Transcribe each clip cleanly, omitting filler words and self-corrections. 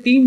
3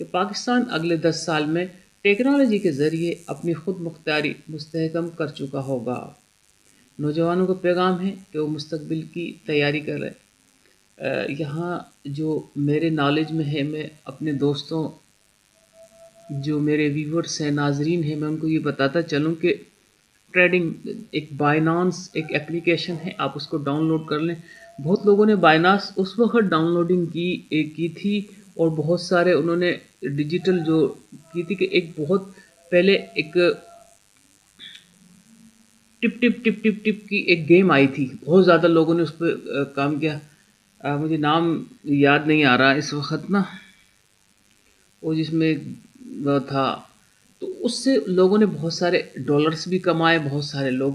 کہ پاکستان اگلے 10 سال میں ٹیکنالوجی کے ذریعے اپنی خود مختاری مستحکم کر چکا ہوگا۔ نوجوانوں کو پیغام ہے کہ وہ مستقبل کی تیاری کریں۔ یہاں جو میرے نالج میں ہے، میں اپنے دوستوں جو میرے ویورز ہیں، ناظرین ہیں، میں ان کو یہ بتاتا چلوں کہ ٹریڈنگ ایک بائنانس ایک اپلیکیشن ہے، آپ اس کو ڈاؤن لوڈ کر لیں۔ بہت لوگوں نے بائنانس اس وقت ڈاؤن لوڈنگ کی تھی، اور بہت سارے انہوں نے ڈیجیٹل جو کی تھی کہ ایک بہت پہلے ایک ٹپ ٹپ ٹپ ٹپ ٹپ کی ایک گیم آئی تھی، بہت زیادہ لوگوں نے اس پہ کام کیا۔ مجھے نام یاد نہیں آ رہا اس وقت نا، وہ جس میں وہ تھا، تو اس سے لوگوں نے بہت سارے ڈالرز بھی کمائے، بہت سارے لوگ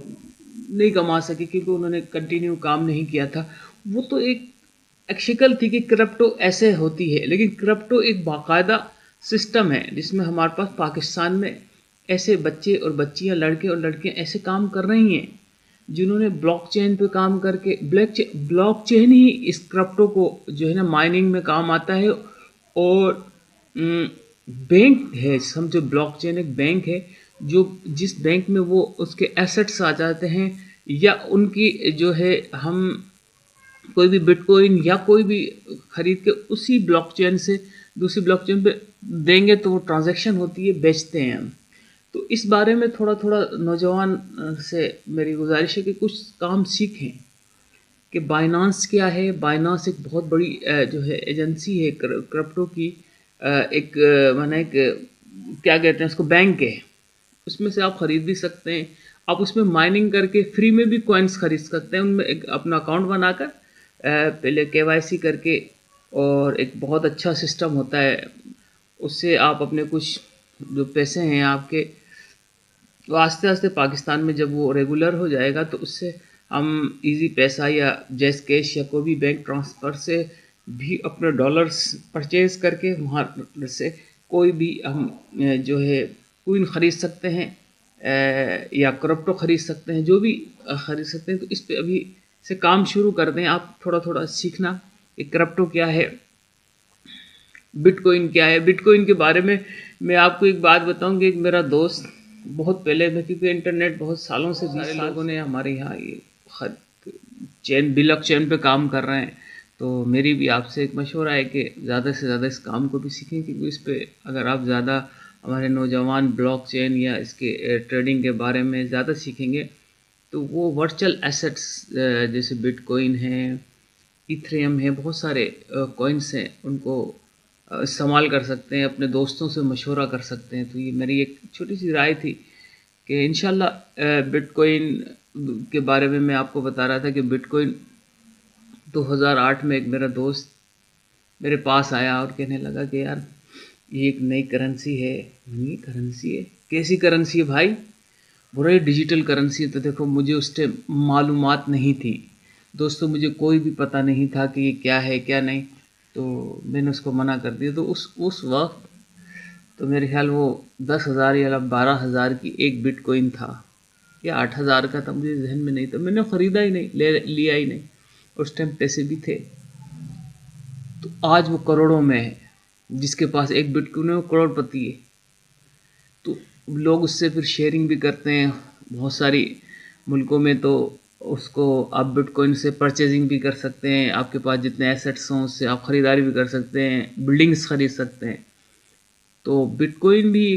نہیں کما سکے کیونکہ انہوں نے کنٹینیو کام نہیں کیا تھا۔ وہ تو ایک شکل تھی کہ کرپٹو ایسے ہوتی ہے، لیکن کرپٹو ایک باقاعدہ سسٹم ہے جس میں ہمارے پاس پاکستان میں ایسے بچے اور بچیاں، لڑکے اور لڑکیاں ایسے کام کر رہی ہیں جنہوں نے بلاک چین پہ کام کر کے بلاک چین ہی اس کرپٹو کو جو ہے نا مائننگ میں کام آتا ہے۔ اور بینک ہے، سمجھو بلاک چین ایک بینک ہے جو جس بینک میں وہ اس کے ایسٹس آ جاتے ہیں، یا ان کی جو ہے ہم کوئی بھی بٹ کوئن یا کوئی بھی خرید کے اسی بلاک چین سے دوسری بلاک چین پہ دیں گے تو وہ ٹرانزیکشن ہوتی ہے، بیچتے ہیں ہم۔ تو اس بارے میں تھوڑا نوجوان سے میری گزارش ہے کہ کچھ کام سیکھیں کہ بائنانس کیا ہے۔ بائنانس ایک بہت بڑی جو ہے ایجنسی ہے کرپٹو کی، ایک مانے کہ کیا کہتے ہیں اس کو، بینک ہے، اس میں سے آپ خرید بھی سکتے ہیں، آپ اس میں مائننگ کر کے فری میں بھی کوائنس خرید سکتے ہیں، ان میں ایک اپنا اکاؤنٹ بنا کر پہلے KYC کر کے، اور ایک بہت اچھا سسٹم ہوتا ہے، اس سے آپ اپنے کچھ جو پیسے ہیں آپ کے، تو آہستہ آہستہ پاکستان میں جب وہ ریگولر ہو جائے گا تو اس سے ہم ایزی پیسہ یا جیس کیش یا کوئی بھی بینک ٹرانسفر سے بھی اپنے ڈالرز پرچیز کر کے وہاں سے کوئی بھی ہم جو ہے کوئن خرید سکتے ہیں، یا کرپٹو خرید سکتے ہیں، جو بھی خرید سکتے ہیں۔ تو اس پہ ابھی سے کام شروع کر دیں، آپ تھوڑا سیکھنا کہ کرپٹو کیا ہے، بٹ کوئن کیا ہے۔ بٹ کوئن کے بارے میں آپ کو ایک بات بتاؤں کہ ایک میرا دوست بہت پہلے میں، کیونکہ انٹرنیٹ بہت سالوں سے سارے لوگوں نے ہمارے یہاں یہ چین بلاک چین پہ کام کر رہے ہیں، تو میری بھی آپ سے ایک مشورہ ہے کہ زیادہ سے زیادہ اس کام کو بھی سیکھیں، کیونکہ اس پہ اگر آپ زیادہ ہمارے نوجوان بلاک چین یا اس کے ٹریڈنگ کے بارے میں زیادہ سیکھیں گے تو وہ ورچوئل ایسٹس جیسے بٹ کوئن ہیں، ایتھریم ہے، بہت سارے کوئنس ہیں، ان کو استعمال کر سکتے ہیں، اپنے دوستوں سے مشورہ کر سکتے ہیں۔ تو یہ میری ایک چھوٹی سی رائے تھی کہ انشاءاللہ بٹ کوئن کے بارے میں آپ کو بتا رہا تھا کہ بٹ کوئن 2008 میں ایک میرا دوست میرے پاس آیا اور کہنے لگا کہ یار یہ ایک نئی کرنسی ہے۔ نئی کرنسی ہے؟ کیسی کرنسی ہے بھائی؟ برے ڈیجیٹل کرنسی ہے۔ تو دیکھو مجھے اس ٹائم معلومات نہیں تھی دوستوں، مجھے کوئی بھی پتہ نہیں تھا کہ یہ کیا ہے کیا نہیں، تو میں نے اس کو منع کر دیا۔ تو اس وقت تو میرے خیال وہ 10,000 یا 12,000 کی ایک بٹ کوئن تھا، یا 8,000 کا تھا، مجھے ذہن میں نہیں تھا، میں نے خریدا ہی نہیں، لیا ہی نہیں، اس ٹائم پیسے بھی تھے۔ تو آج وہ کروڑوں میں ہے، جس کے پاس ایک بٹ کوئن ہے وہ کروڑ پتی ہے۔ تو لوگ اس سے پھر شیئرنگ بھی کرتے ہیں، بہت ساری ملکوں میں تو اس کو آپ بٹ کوئن سے پرچیزنگ بھی کر سکتے ہیں، آپ کے پاس جتنے ایسٹس ہوں اس سے آپ خریداری بھی کر سکتے ہیں، بلڈنگز خرید سکتے ہیں۔ تو بٹ کوئن بھی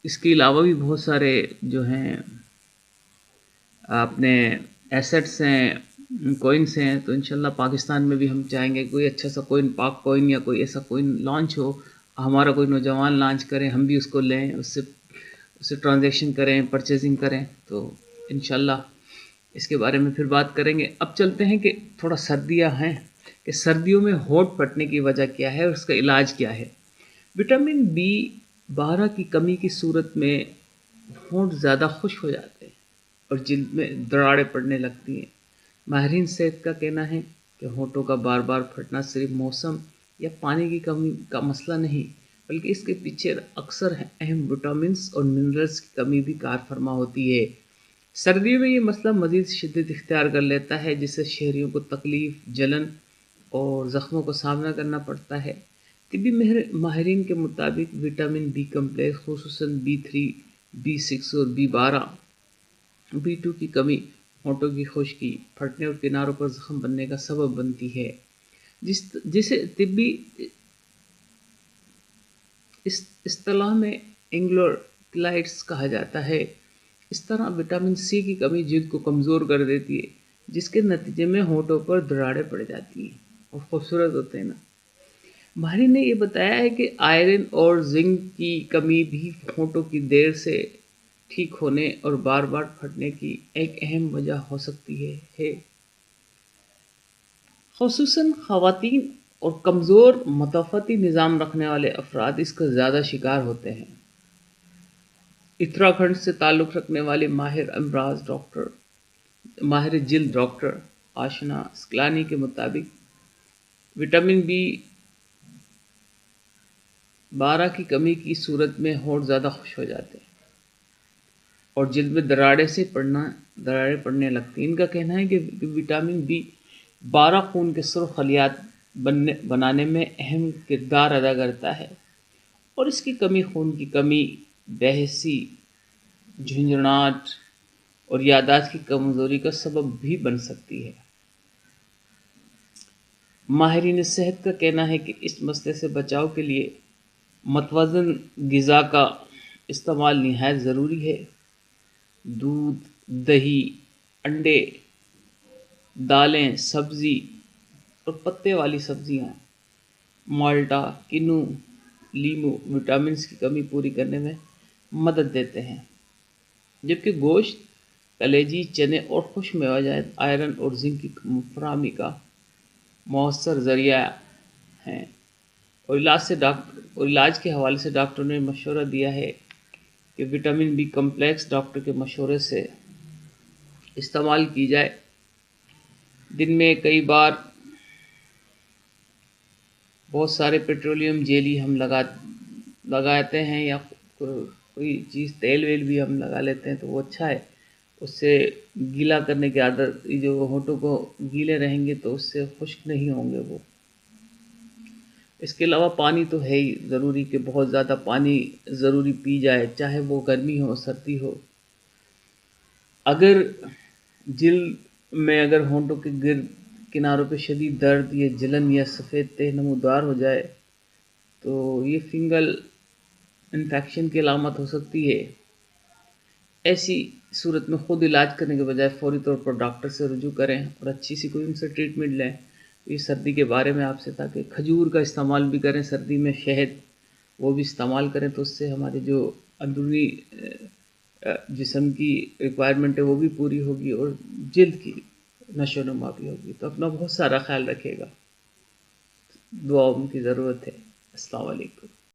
اس کے علاوہ بھی بہت سارے جو ہیں اپنے ایسٹس ہیں، کوئنس ہیں، تو انشاءاللہ پاکستان میں بھی ہم چاہیں گے کوئی اچھا سا کوئن، پاک کوئن یا کوئی ایسا کوئن لانچ ہو، ہمارا کوئی نوجوان لانچ کریں، ہم بھی اس کو لیں، اس سے ٹرانزیکشن کریں، پرچیزنگ کریں، تو انشاءاللہ اس کے بارے میں پھر بات کریں گے۔ اب چلتے ہیں کہ تھوڑا سردیاں ہیں کہ سردیوں میں ہونٹ پھٹنے کی وجہ کیا ہے اور اس کا علاج کیا ہے۔ وٹامن B12 کی کمی کی صورت میں ہونٹ زیادہ خشک ہو جاتے ہیں اور جلد میں دراڑیں پڑنے لگتی ہیں۔ ماہرین صحت کا کہنا ہے کہ ہونٹوں کا بار بار پھٹنا صرف موسم یا پانی کی کمی کا مسئلہ نہیں، بلکہ اس کے پیچھے اکثر اہم وٹامنس اور منرلز کی کمی بھی کار فرما ہوتی ہے۔ سردیوں میں یہ مسئلہ مزید شدت اختیار کر لیتا ہے، جس سے شہریوں کو تکلیف، جلن اور زخموں کا سامنا کرنا پڑتا ہے۔ طبی ماہرین کے مطابق وٹامن بی کمپلیکس خصوصاً B3 B6 اور B12 B2 کی کمی ہونٹوں کی خشکی پھٹنے اور کناروں پر زخم بننے کا سبب بنتی ہے جسے طبی اصطلاح میں انگلوکلائٹس کہا جاتا ہے۔ اس طرح وٹامن سی کی کمی جلد کو کمزور کر دیتی ہے جس کے نتیجے میں ہونٹوں پر دراڑیں پڑ جاتی ہیں اور خوبصورت ہوتے ہیں نا۔ ماہرین نے یہ بتایا ہے کہ آئرن اور زنک کی کمی بھی ہونٹوں کی دیر سے ٹھیک ہونے اور بار بار پھٹنے کی ایک اہم وجہ ہو سکتی ہے۔ خصوصاً خواتین اور کمزور مدافعتی نظام رکھنے والے افراد اس کا زیادہ شکار ہوتے ہیں۔ اتراکھنڈ سے تعلق رکھنے والے ماہر جلد ڈاکٹر آشنا سکلانی کے مطابق وٹامن B12 کی کمی کی صورت میں ہونٹ زیادہ خشک ہو جاتے ہیں اور جلد میں دراڑیں پڑنے لگتی ہیں۔ ان کا کہنا ہے کہ وٹامن B12 خون کے سرخ خلیات بنانے میں اہم کردار ادا کرتا ہے اور اس کی کمی خون کی کمی، بے حسی، جھنجھناہٹ اور یادداشت کی کمزوری کا سبب بھی بن سکتی ہے۔ ماہرین صحت کا کہنا ہے کہ اس مسئلے سے بچاؤ کے لیے متوازن غذا کا استعمال نہایت ضروری ہے۔ دودھ، دہی، انڈے، دالیں، سبزی اور پتے والی سبزیاں، مالٹا، کینو، لیمو وٹامنز کی کمی پوری کرنے میں مدد دیتے ہیں، جبکہ گوشت، کلیجی، چنے اور خشک میوہ جات آئرن اور زنک کی فراہمی کا مؤثر ذریعہ ہیں۔ اور علاج کے حوالے سے ڈاکٹروں نے مشورہ دیا ہے کہ وٹامن بی کمپلیکس ڈاکٹر کے مشورے سے استعمال کی جائے۔ دن میں کئی بار بہت سارے پیٹرولیم جیلی ہم لگاتے ہیں یا کوئی چیز تیل ویل بھی ہم لگا لیتے ہیں تو وہ اچھا ہے، اس سے گیلا کرنے کی عادت، جو ہونٹوں کو گیلے رہیں گے تو اس سے خشک نہیں ہوں گے وہ۔ اس کے علاوہ پانی تو ہے ہی ضروری کہ بہت زیادہ پانی ضروری پی جائے، چاہے وہ گرمی ہو سردی ہو۔ اگر جلد میں اگر ہونٹوں کے گرد کناروں پہ شدید درد یا جلن یا سفید تہ نمودار ہو جائے تو یہ فنگل انفیکشن کی علامت ہو سکتی ہے۔ ایسی صورت میں خود علاج کرنے کے بجائے فوری طور پر ڈاکٹر سے رجوع کریں اور اچھی سی کوئی ان سے ٹریٹمنٹ لیں۔ یہ سردی کے بارے میں آپ سے تھا کہ کھجور کا استعمال بھی کریں، سردی میں شہد وہ بھی استعمال کریں تو اس سے ہمارے جو اندرونی جسم کی ریکوائرمنٹ ہے وہ بھی پوری ہوگی اور جلد کی نشو و نما بھی ہوگی۔ تو اپنا بہت سارا خیال رکھیے گا، دعاؤں کی ضرورت ہے۔ السلام علیکم۔